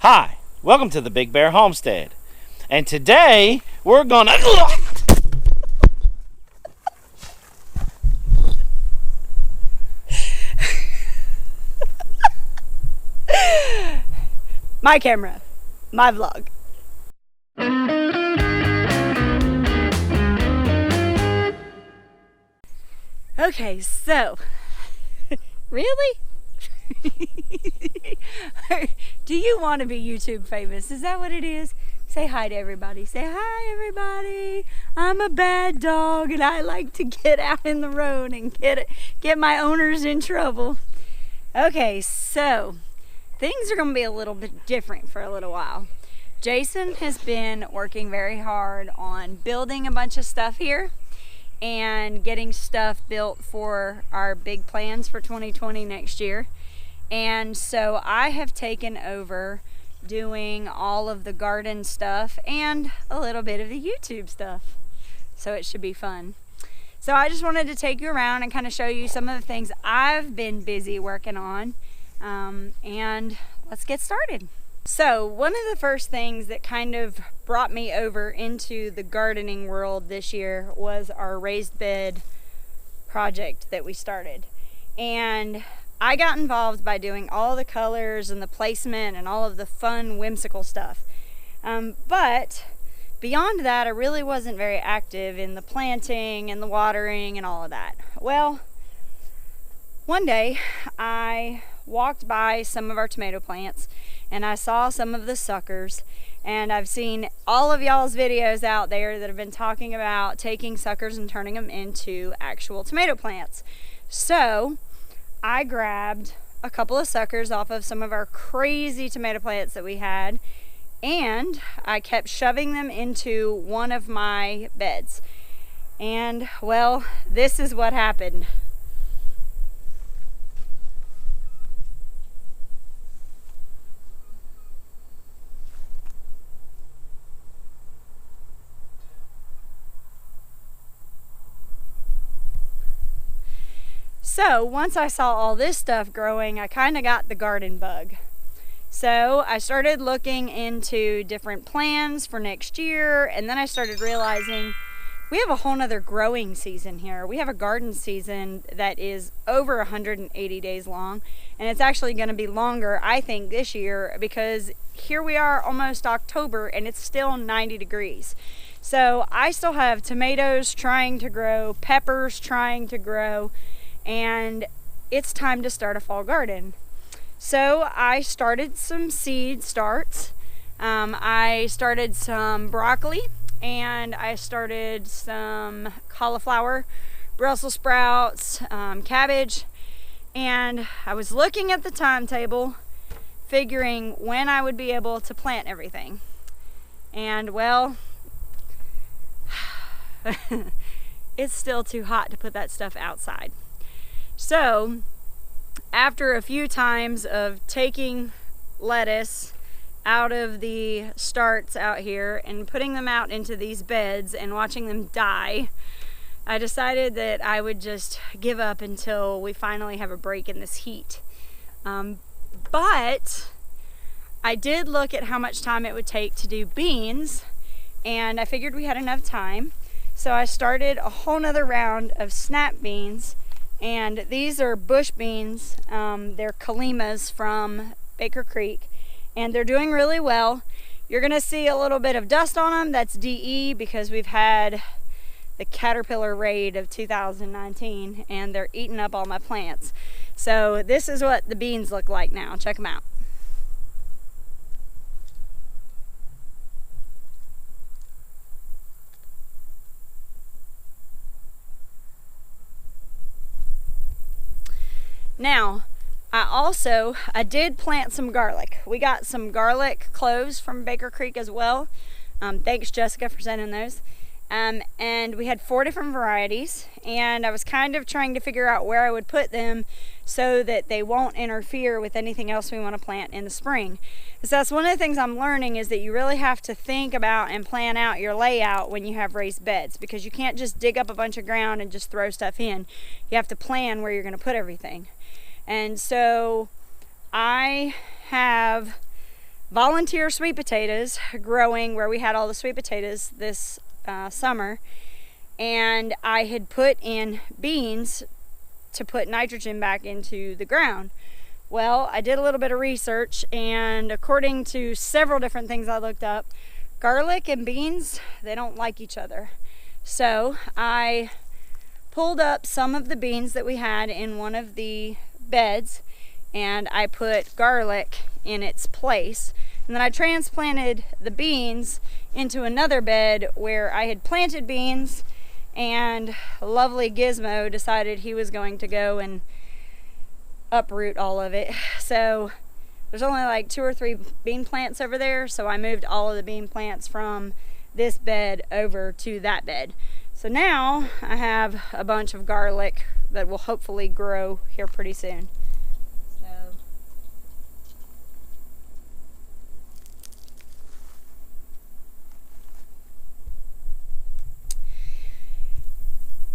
Hi, welcome to the Big Bear Homestead. And today we're gonna... My camera, my vlog. Okay, so, really? Do you want to be YouTube famous? Is that what it is? Say hi to everybody. Say hi, everybody. I'm a bad dog and I like to get out in the road and get my owners in trouble. Okay, so things are going to be a little bit different for a little while. Jason has been working very hard on building a bunch of stuff here and getting stuff built for our big plans for 2020 next year. And so I have taken over doing all of the garden stuff and a little bit of the YouTube stuff. So it should be fun. So I just wanted to take you around and kind of show you some of the things I've been busy working on. And let's get started. So one of the first things that kind of brought me over into the gardening world this year was our raised bed project that we started. And I got involved by doing all the colors and the placement and all of the fun, whimsical stuff. But beyond that, I really wasn't very active in the planting and the watering and all of that. Well, one day I walked by some of our tomato plants and I saw some of the suckers, and I've seen all of y'all's videos out there that have been talking about taking suckers and turning them into actual tomato plants. So I grabbed a couple of suckers off of some of our crazy tomato plants that we had, and I kept shoving them into one of my beds. And well, this is what happened. So once I saw all this stuff growing, I kind of got the garden bug. So I started looking into different plans for next year, and then I started realizing we have a whole nother growing season here. We have a garden season that is over 180 days long, and it's actually going to be longer, I think, this year, because here we are almost October and it's still 90 degrees. So I still have tomatoes trying to grow, peppers trying to grow, and it's time to start a fall garden. So I started some seed starts. I started some broccoli, and I started some cauliflower, Brussels sprouts, cabbage, and I was looking at the timetable, figuring when I would be able to plant everything. And well, it's still too hot to put that stuff outside. So after a few times of taking lettuce out of the starts out here and putting them out into these beds and watching them die, I decided that I would just give up until we finally have a break in this heat. But I did look at how much time it would take to do beans, and I figured we had enough time. So I started a whole nother round of snap beans. And these are bush beans. They're Kalimas from Baker Creek, and they're doing really well. You're gonna see a little bit of dust on them. That's DE, because we've had the caterpillar raid of 2019 and they're eating up all my plants. So this is what the beans look like now. Check them out. Now, I did plant some garlic. We got some garlic cloves from Baker Creek as well. Thanks, Jessica, for sending those. And we had 4 different varieties, and I was kind of trying to figure out where I would put them so that they won't interfere with anything else we want to plant in the spring. So that's one of the things I'm learning, is that you really have to think about and plan out your layout when you have raised beds, because you can't just dig up a bunch of ground and just throw stuff in. You have to plan where you're going to put everything. And so I have volunteer sweet potatoes growing where we had all the sweet potatoes this summer, and I had put in beans to put nitrogen back into the ground. Well, I did a little bit of research, and according to several different things I looked up, garlic and beans, they don't like each other. So I pulled up some of the beans that we had in one of the beds, and I put garlic in its place. And then I transplanted the beans into another bed where I had planted beans, and lovely Gizmo decided he was going to go and uproot all of it. So there's only like 2 or 3 bean plants over there, so I moved all of the bean plants from this bed over to that bed. So now I have a bunch of garlic that will hopefully grow here pretty soon.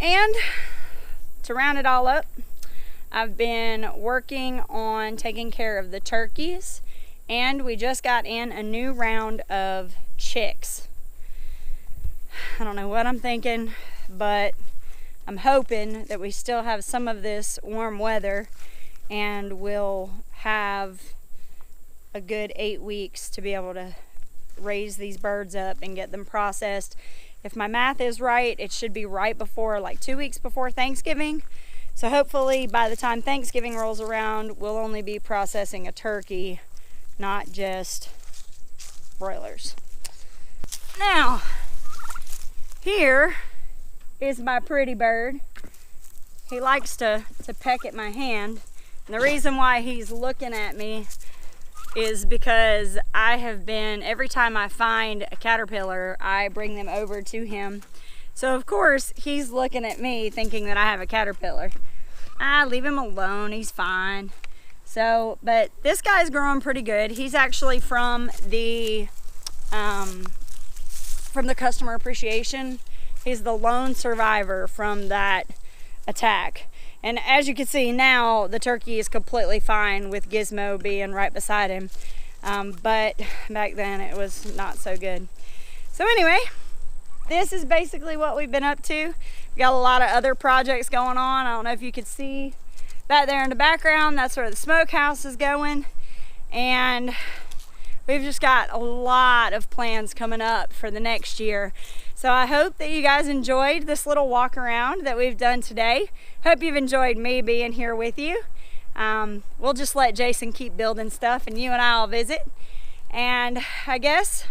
And to round it all up, I've been working on taking care of the turkeys, and we just got in a new round of chicks. I don't know what I'm thinking, but I'm hoping that we still have some of this warm weather and we'll have a good 8 weeks to be able to raise these birds up and get them processed. If my math is right, it should be right before, like 2 weeks before Thanksgiving. So hopefully by the time Thanksgiving rolls around, we'll only be processing a turkey, not just broilers. Now, here is my pretty bird. He likes to peck at my hand. And the reason why he's looking at me is because I have been, every time I find a caterpillar, I bring them over to him. So of course, he's looking at me thinking that I have a caterpillar. Leave him alone, he's fine. So, but this guy's growing pretty good. He's actually from the customer appreciation. He's the lone survivor from that attack. And as you can see now, the turkey is completely fine with Gizmo being right beside him. But back then it was not so good. So anyway, this is basically what we've been up to. We got a lot of other projects going on. I don't know if you could see back there in the background, that's where the smokehouse is going. And we've just got a lot of plans coming up for the next year. So I hope that you guys enjoyed this little walk around that we've done today. Hope you've enjoyed me being here with you. We'll just let Jason keep building stuff and you and I will visit. And I guess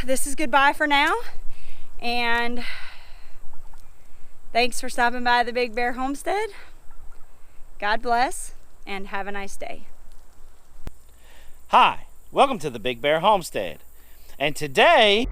this is goodbye for now. And thanks for stopping by the Big Bear Homestead. God bless and have a nice day. Hi, welcome to the Big Bear Homestead. And today